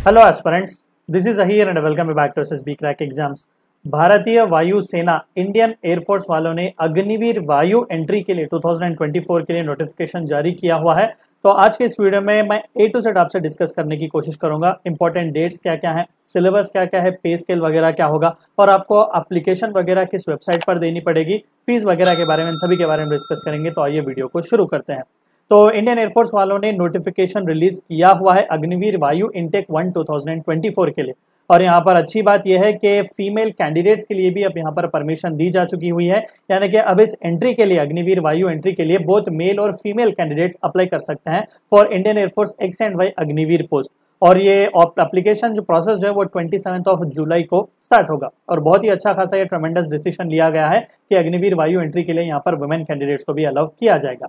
Hello aspirants, this is Aheer and welcome back to SSB crack exams. भारतीय वायु सेना Indian air force वालों ने अग्निवीर वायु एंट्री के लिए 2024 के लिए नोटिफिकेशन जारी किया हुआ है। तो आज के इस वीडियो में मैं ए टू जेड आपसे डिस्कस करने की कोशिश करूंगा। इंपॉर्टेंट डेट्स क्या क्या है, सिलेबस क्या क्या है, पे स्केल वगैरह क्या होगा और आपको एप्लीकेशन वगैरह किस वेबसाइट पर देनी पड़ेगी, फीस वगैरह के बारे में, सभी के बारे में डिस्कस करेंगे। तो आइए वीडियो को शुरू करते हैं। तो इंडियन एयरफोर्स वालों ने नोटिफिकेशन रिलीज किया हुआ है अग्निवीर वायु इनटेक 1 2024 के लिए। और यहाँ पर अच्छी बात यह है कि फीमेल कैंडिडेट्स के लिए भी अब यहाँ पर परमिशन दी जा चुकी हुई है, यानी कि अब इस एंट्री के लिए, अग्निवीर वायु एंट्री के लिए बोथ मेल और फीमेल कैंडिडेट्स अप्लाई कर सकते हैं for Indian air force X and Y Agniveer post. और ये एप्लीकेशन जो प्रोसेस जो है वो 27 जुलाई को स्टार्ट होगा। और बहुत ही अच्छा खासा ये ट्रेमेंडस डिसीजन लिया गया है कि अग्निवीर वायु एंट्री के लिए यहाँ पर वुमेन कैंडिडेट्स को भी अलाउ किया जाएगा।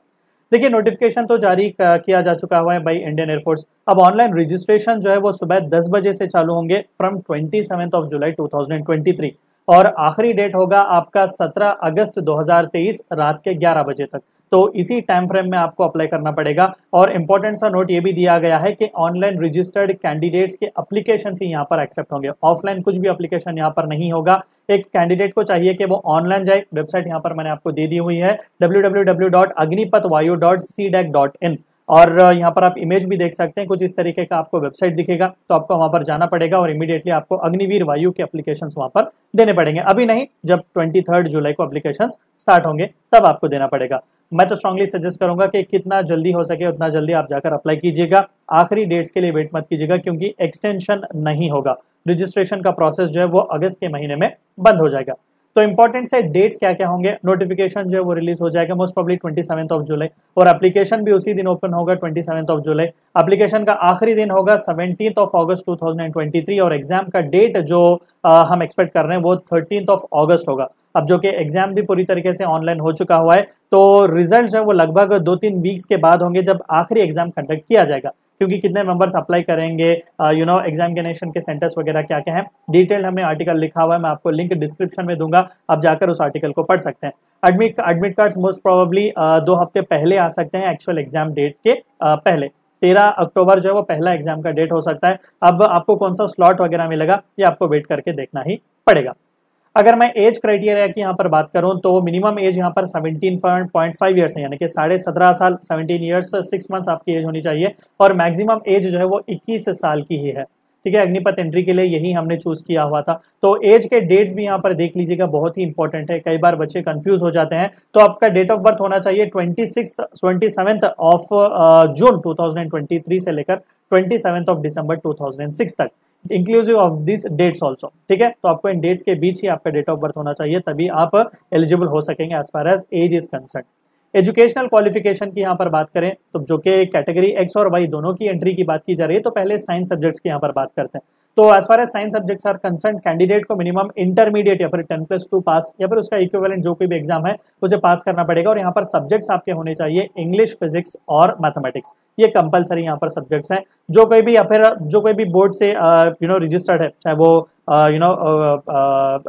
देखिए, नोटिफिकेशन तो जारी किया जा चुका हुआ है बाई इंडियन एयरफोर्स। अब ऑनलाइन रजिस्ट्रेशन जो है वो सुबह 10 बजे से चालू होंगे फ्रॉम 27 जुलाई 2023 और आखिरी डेट होगा आपका 17 अगस्त 2023 रात के 11 बजे तक। तो इसी टाइम फ्रेम में आपको अप्लाई करना पड़ेगा। और इंपॉर्टेंट सा नोट ये भी दिया गया है कि ऑनलाइन रजिस्टर्ड कैंडिडेट्स के एप्लीकेशन ही यहाँ पर एक्सेप्ट होंगे, ऑफलाइन कुछ भी एप्लीकेशन यहाँ पर नहीं होगा। एक कैंडिडेट को चाहिए कि वो ऑनलाइन जाए, वेबसाइट यहाँ पर मैंने आपको दे दी हुई है www.agnipatvayu.cdac.in। और यहाँ पर आप इमेज भी देख सकते हैं, कुछ इस तरीके का आपको वेबसाइट दिखेगा। तो आपको वहाँ पर जाना पड़ेगा और इमीडिएटली आपको अग्निवीर वायु के एप्लीकेशन वहाँ पर देने पड़ेंगे। अभी नहीं, जब 23 जुलाई को एप्लीकेशन स्टार्ट होंगे तब आपको देना पड़ेगा। मैं तो स्ट्रांगली सजेस्ट करूंगा कि कितना जल्दी हो सके उतना जल्दी आप जाकर अप्लाई कीजिएगा। आखिरी डेट्स के लिए वेट मत कीजिएगा क्योंकि एक्सटेंशन नहीं होगा। रजिस्ट्रेशन का प्रोसेस जो है वो अगस्त के महीने में बंद हो जाएगा। तो इंपॉर्टेंट से डेट्स क्या क्या होंगे, नोटिफिकेशन जो है वो रिलीज हो जाएगा मोस्ट प्रोबब्ली 27 जुलाई और एप्लीकेशन भी उसी दिन ओपन होगा 27 जुलाई। एप्लीकेशन का आखिरी दिन होगा 17 अगस्त 2023 और एग्जाम का डेट जो हम एक्सपेक्ट कर रहे हैं वो 13 अगस्त होगा। अब जो कि एग्जाम भी पूरी तरीके से ऑनलाइन हो चुका हुआ है, तो रिजल्ट जो है वो लगभग 2-3 वीक्स के बाद होंगे जब आखिरी एग्जाम कंडक्ट किया जाएगा। क्योंकि कितने मेंबर्स अप्लाई करेंगे, एग्जामिनेशन के सेंटर्स वगैरह क्या क्या है, डिटेल हमने आर्टिकल लिखा हुआ है। मैं आपको लिंक डिस्क्रिप्शन में दूंगा, आप जाकर उस आर्टिकल को पढ़ सकते हैं। एडमिट कार्ड्स मोस्ट प्रोबेबली 2 हफ्ते पहले आ सकते हैं एक्चुअल एग्जाम डेट के पहले। 13 अक्टूबर जो है वो पहला एग्जाम का डेट हो सकता है। अब आपको कौन सा स्लॉट वगैरह मिलेगा ये आपको वेट करके देखना ही पड़ेगा। अगर मैं एज क्राइटेरिया की यहाँ पर बात करूँ तो मिनिमम एज यहाँ पर 17.5 ईयर्स है, यानी कि 17.5 साल, 17 ईयर्स 6 मंथ्स आपकी एज होनी चाहिए। और मैक्सिमम एज जो है वो 21 साल की ही है। ठीक है, अग्निपथ एंट्री के लिए यही हमने चूज किया हुआ था। तो एज के डेट्स भी यहाँ पर देख लीजिएगा, बहुत ही इंपॉर्टेंट है। कई बार बच्चे कंफ्यूज हो जाते हैं। तो आपका डेट ऑफ बर्थ होना चाहिए 27 ऑफ जून 2023 से लेकर 27 दिसंबर 2006 तक, inclusive of this dates also. ठीक है, तो आपको इन डेट्स के बीच ही आपका डेट ऑफ बर्थ होना चाहिए, तभी आप एलिजिबल हो सकेंगे as far as age is concerned. Educational qualification की यहाँ पर बात करें तो जो कि कैटेगरी एक्स और वाई दोनों की एंट्री की बात की जा रही है, तो पहले साइंस सब्जेक्ट्स की यहाँ पर बात करते हैं। तो as far as science subjects are concerned, candidate को मिनिमम इंटरमीडिएट या फिर 10+2 पास या फिर उसका इक्विवेलेंट जो कोई भी एग्जाम है उसे पास करना पड़ेगा। और यहाँ पर सब्जेक्ट्स आपके होने चाहिए इंग्लिश, फिजिक्स और मैथमेटिक्स। ये कंपलसरी यहाँ पर सब्जेक्ट्स हैं। जो कोई भी या फिर जो कोई भी बोर्ड से रजिस्टर्ड है, चाहे वो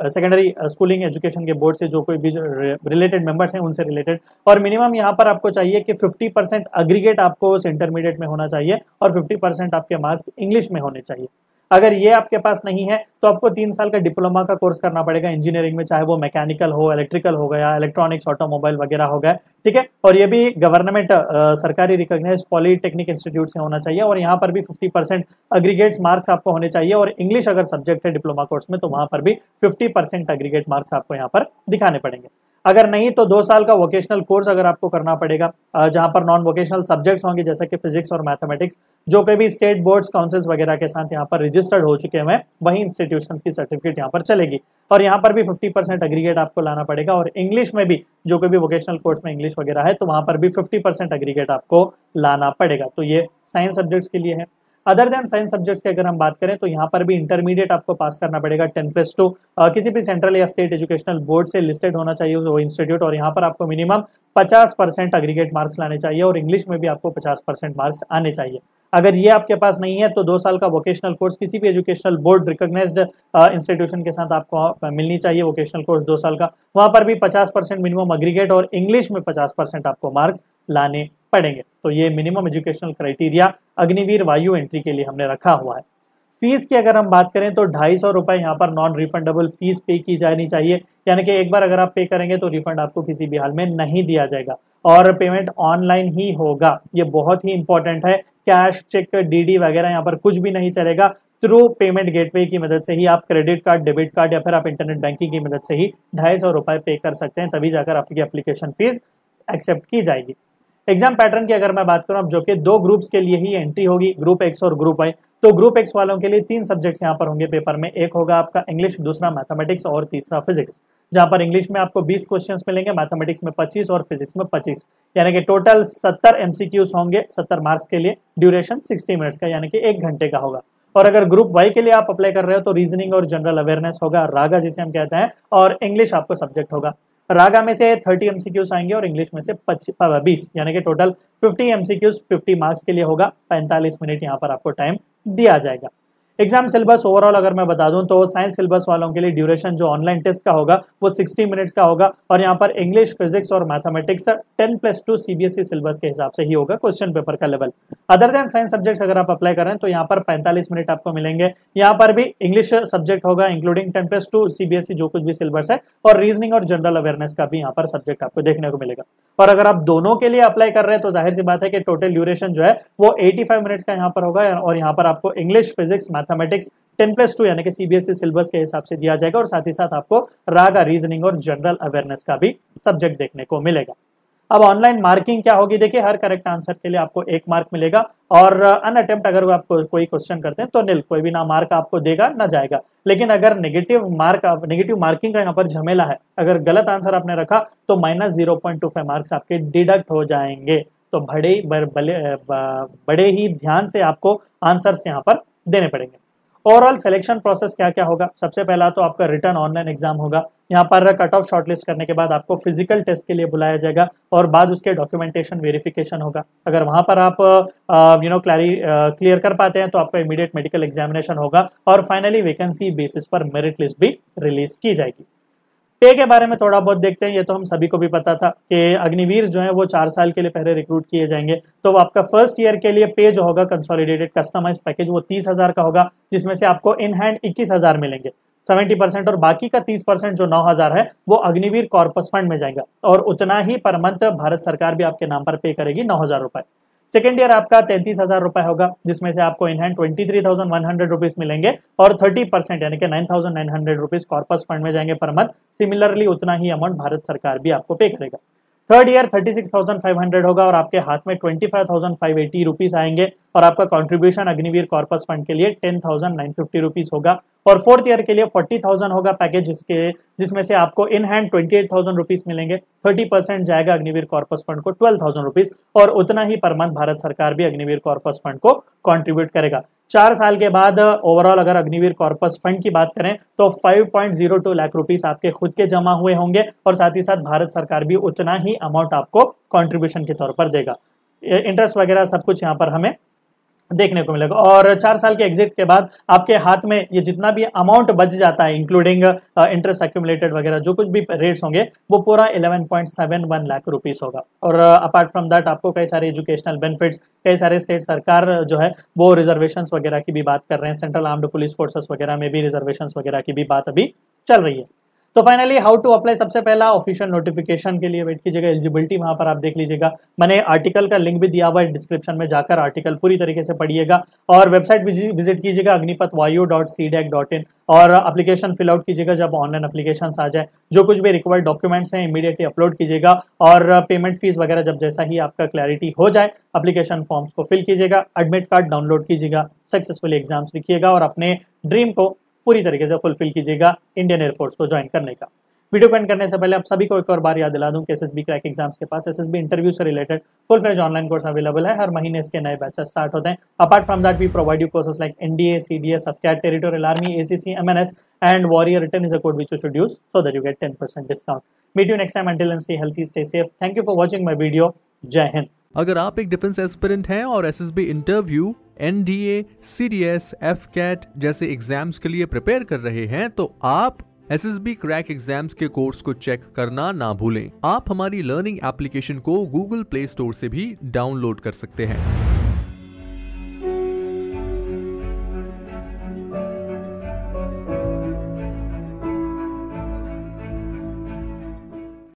सेकेंडरी स्कूलिंग एजुकेशन के बोर्ड से जो कोई भी रिलेटेड मेंबर्स हैं उनसे रिलेटेड। और मिनिमम यहाँ पर आपको चाहिए कि 50% एग्रीगेट आपको उस इंटरमीडिएट में होना चाहिए और 50% आपके मार्क्स इंग्लिश में होने चाहिए। अगर ये आपके पास नहीं है तो आपको 3 साल का डिप्लोमा का कोर्स करना पड़ेगा इंजीनियरिंग में, चाहे वो मैकेनिकल हो, इलेक्ट्रिकल हो गया, इलेक्ट्रॉनिक्स, ऑटोमोबाइल वगैरह हो गया। ठीक है, और ये भी गवर्नमेंट सरकारी रिकॉग्नाइज पॉलिटेक्निक इंस्टीट्यूट से होना चाहिए। और यहाँ पर भी 50% एग्रीगेट्स मार्क्स आपको होने चाहिए। और इंग्लिश अगर सब्जेक्ट है डिप्लोमा कोर्स में तो वहां पर भी 50% एग्रीगेट मार्क्स आपको यहाँ पर दिखाने पड़ेंगे। अगर नहीं तो 2 साल का वोकेशनल कोर्स अगर आपको करना पड़ेगा, जहां पर नॉन वोकेशनल सब्जेक्ट्स होंगे जैसे कि फिजिक्स और मैथमेटिक्स, जो कोई भी स्टेट बोर्ड्स काउंसिल्स वगैरह के साथ यहाँ पर रजिस्टर्ड हो चुके हैं वही इंस्टीट्यूशंस की सर्टिफिकेट यहाँ पर चलेगी। और यहाँ पर भी 50% एग्रीगेट आपको लाना पड़ेगा। और इंग्लिश में भी जो कोई भी वोकेशनल कोर्स में इंग्लिश वगैरह है तो वहां पर भी 50% एग्रीगेट आपको लाना पड़ेगा। तो ये साइंस सब्जेक्ट्स के लिए है। अदर देन साइंस सब्जेक्ट्स की अगर हम बात करें तो यहाँ पर भी इंटरमीडिएट आपको पास करना पड़ेगा 10+2, किसी भी सेंट्रल या स्टेट एजुकेशनल बोर्ड से लिस्टेड होना चाहिए वो इंस्टीट्यूट। और यहाँ पर आपको मिनिमम 50% एग्रीगेट मार्क्स लाने चाहिए और इंग्लिश में भी आपको 50% मार्क्स आने चाहिए। अगर ये आपके पास नहीं है तो 2 साल का वोकेशनल कोर्स किसी भी एजुकेशनल बोर्ड रिकॉग्नाइज्ड इंस्टीट्यूशन के साथ आपको मिलनी चाहिए, वोकेशनल कोर्स 2 साल का। वहां पर भी 50% मिनिमम एग्रीगेट और इंग्लिश में 50% आपको मार्क्स लाने पड़ेंगे। तो ये मिनिमम एजुकेशनल क्राइटेरिया अग्निवीर वायु एंट्री के लिए हमने रखा हुआ है। फीस की अगर हम बात करें तो 250 रुपये यहाँ पर नॉन रिफंडेबल फीस पे की जानी चाहिए, यानी कि एक बार अगर आप पे करेंगे तो रिफंड आपको किसी भी हाल में नहीं दिया जाएगा और पेमेंट ऑनलाइन ही होगा। ये बहुत ही इंपॉर्टेंट है। कैश, चेक, डीडी वगैरह यहाँ पर कुछ भी नहीं चलेगा। थ्रू पेमेंट गेटवे की मदद से ही आप क्रेडिट कार्ड, डेबिट कार्ड या फिर आप इंटरनेट बैंकिंग की मदद से ही 250 रुपये पे कर सकते हैं, तभी जाकर आपकी एप्लीकेशन फीस एक्सेप्ट की जाएगी। एग्जाम पैटर्न की अगर मैं बात करूं अब, जो कि 2 ग्रुप्स के लिए ही एंट्री होगी, ग्रुप एक्स और ग्रुप वाई। तो ग्रुप एक्स वालों के लिए 3 सब्जेक्ट्स यहाँ पर होंगे पेपर में। एक होगा आपका इंग्लिश, दूसरा मैथमेटिक्स और तीसरा फिजिक्स, जहां पर इंग्लिश में आपको 20 क्वेश्चंस मिलेंगे, मैथमेटिक्स में 25 और फिजिक्स में 25, यानी कि टोटल 70 एमसीक्यूज होंगे 70 मार्क्स के लिए। ड्यूरेशन 60 मिनट्स का यानी कि 1 घंटे का होगा। और अगर ग्रुप वाई के लिए आप अप्लाई कर रहे हो तो रीजनिंग और जनरल अवेयरनेस होगा, रागा जिसे हम कहते हैं, और इंग्लिश आपको सब्जेक्ट होगा। रागा में से 30 एमसीक्यूज आएंगे और इंग्लिश में से 20, यानी कि टोटल 50 एमसीक्यूज 50 मार्क्स के लिए होगा। 45 मिनट यहाँ पर आपको टाइम दिया जाएगा। एग्जाम सिलेबस ओवरऑल अगर मैं बता दूं तो साइंस सिलेबस वालों के लिए ड्यूरेशन जो ऑनलाइन टेस्ट का होगा वो 60 मिनट्स का होगा और यहाँ पर इंग्लिश, फिजिक्स और मैथमेटिक्स 10+2 सीबीएसई सिलेबस के हिसाब से ही होगा क्वेश्चन पेपर का level. Other than science subjects अगर आप अप्लाई करें तो यहाँ पर 45 मिनट आपको मिलेंगे। यहाँ पर भी इंग्लिश सब्जेक्ट होगा इंक्लूडिंग 10+2 सीबीएसई जो कुछ भी सिलेबस है, और रीजनिंग और जनरल अवेयरनेस का भी यहाँ पर सब्जेक्ट आपको देखने को मिलेगा। और अगर आप दोनों के लिए अप्लाई कर रहे हैं तो जाहिर सी बात है कि टोटल ड्यूरेशन जो है वो 85 मिनट्स का यहाँ पर होगा और यहाँ पर आपको इंग्लिश, फिजिक्स, मैथमेटिक्स 10+2 यानी कि सीबीएसई सिलेबस के हिसाब से दिया जाएगा और साथ ही साथ आपको रागा, रीजनिंग और जनरल अवेयरनेस का भी सब्जेक्ट देखने को मिलेगा। अब ऑनलाइन मार्किंग क्या होगी, देखिए हर करेक्ट आंसर के लिए आपको 1 मार्क मिलेगा और अनअटेम्प्ट अगर आपको कोई क्वेश्चन करते हैं तो निल, कोई भी ना मार्क आपको देगा ना जाएगा। लेकिन अगर नेगेटिव मार्किंग का यहाँ पर झमेला है, अगर गलत आंसर आपने रखा तो -0.25 मार्क्स आपके डिडक्ट हो जाएंगे। तो बड़े ही ध्यान से आपको आंसर्स यहाँ पर देने पड़ेंगे। ओवरऑल सिलेक्शन प्रोसेस क्या क्या होगा, सबसे पहला तो आपका रिटर्न ऑनलाइन एग्जाम होगा। यहाँ पर कट ऑफ शॉर्टलिस्ट करने के बाद आपको फिजिकल टेस्ट के लिए बुलाया जाएगा और बाद उसके डॉक्यूमेंटेशन वेरिफिकेशन होगा। अगर वहां पर आप क्लियर कर पाते हैं तो आपका इमीडिएट मेडिकल एग्जामिनेशन होगा और फाइनली वैकेंसी बेसिस पर मेरिट लिस्ट भी रिलीज की जाएगी। पे के बारे में थोड़ा बहुत देखते हैं। ये तो हम सभी को भी पता था कि अग्निवीर जो है वो 4 साल के लिए पहले रिक्रूट किए जाएंगे। तो आपका फर्स्ट ईयर के लिए पे जो होगा कंसोलिडेटेड कस्टमाइज पैकेज वो 30,000 का होगा, जिसमें से आपको इन हैंड 21,000 मिलेंगे 70%, और बाकी का 30% जो 9,000 है वो अग्निवीर कॉर्पस फंड में जाएगा और उतना ही पर मंथ भारत सरकार भी आपके नाम पर पे करेगी 9,000 रुपए। सेकेंड ईयर आपका 33,000 रुपए होगा, जिसमें से आपको इन हैंड 23,100 रुपीज मिलेंगे और 30% यानी कि 9,900 रुपीज कॉर्पस फंड में जाएंगे पर मंथ। सिमिलरली उतना ही अमाउंट भारत सरकार भी आपको पे करेगा। थर्ड ईयर 36,500 होगा और आपके हाथ में 25,580 रुपीज आएंगे और आपका कंट्रीब्यूशन अग्निवीर कॉर्पस फंड के लिए 10,950 रुपीज होगा। और फोर्थ ईयर के लिए 40,000 होगा पैकेज, जिसमें से आपको इन हैंड 28,000 रुपीज मिलेंगे। 30% जाएगा अग्निवीर कॉर्पस फंड को 12,000 रुपीज और उतना ही पर मंथ भारत सरकार भी अग्निवीर कॉर्पस फंड को कंट्रीब्यूट करेगा। 4 साल के बाद ओवरऑल अगर अग्निवीर कॉर्पस फंड की बात करें तो 5.02 लाख रुपीस आपके खुद के जमा हुए होंगे और साथ ही साथ भारत सरकार भी उतना ही अमाउंट आपको कंट्रीब्यूशन के तौर पर देगा। इंटरेस्ट वगैरह सब कुछ यहाँ पर हमें देखने को मिलेगा। और 4 साल के एग्जिट के बाद आपके हाथ में ये जितना भी अमाउंट बच जाता है इंक्लूडिंग इंटरेस्ट एक्यूमुलेटेड वगैरह जो कुछ भी रेट्स होंगे वो पूरा 11.71 लाख रुपीस होगा। और अपार्ट फ्रॉम दैट आपको कई सारे एजुकेशनल बेनिफिट्स, कई सारे स्टेट सरकार जो है वो रिजर्वेशंस वगैरह की भी बात कर रहे हैं। सेंट्रल आर्म्ड पुलिस फोर्सेस वगैरह में भी रिजर्वेशंस वगैरह की भी बात अभी चल रही है। तो फाइनली हाउ टू अप्लाई, सबसे पहला ऑफिशियल नोटिफिकेशन के लिए वेट कीजिएगा। एलिजिबिलिटी वहां पर आप देख लीजिएगा, मैंने आर्टिकल का लिंक भी दिया हुआ है डिस्क्रिप्शन में, जाकर आर्टिकल पूरी तरीके से पढ़िएगा और वेबसाइट विजिट कीजिएगा agnipathvayu.cdac.in और एप्लीकेशन फिल आउट कीजिएगा। जब ऑनलाइन एप्लीकेशन आ जाए जो कुछ भी रिक्वायर्ड डॉक्यूमेंट्स हैं इमीडिएटली अपलोड कीजिएगा और पेमेंट फीस वगैरह जब जैसा ही आपका क्लैरिटी हो जाए एप्लीकेशन फॉर्म्स को फिल कीजिएगा, एडमिट कार्ड डाउनलोड कीजिएगा, सक्सेसफुली एग्जाम्स लिखिएगा और अपने ड्रीम को पूरी तरीके से फुलफिल कीजिएगा इंडियन एयरफोर्स को ज्वाइन करने का। वीडियो को एंड करने से पहले आप सभी को एक और बार याद दिला दूं कि एसएसबी क्रैक एग्जाम्स के पास एसएसबी इंटरव्यू से related full fledge online course available है। हर महीने इसके नए बैचेस स्टार्ट होते हैं। Apart from that we provide you courses like NDA, CDS, AFCAT, territorial army, ACC, MNS and warrior. Return is a code which you should use so that you get 10% discount. Meet you next time, until then stay healthy, stay safe. Thank you for watching my video. जय हिंद। अगर आप एक defence aspirant हैं और SSB interview, NDA, CDS, AFCAT जैसे exams के लिए prepare कर रहे हैं तो आप एसएसबी क्रैक एग्जाम्स के कोर्स को चेक करना ना भूलें। आप हमारी लर्निंग एप्लीकेशन को गूगल प्ले स्टोर से भी डाउनलोड कर सकते हैं।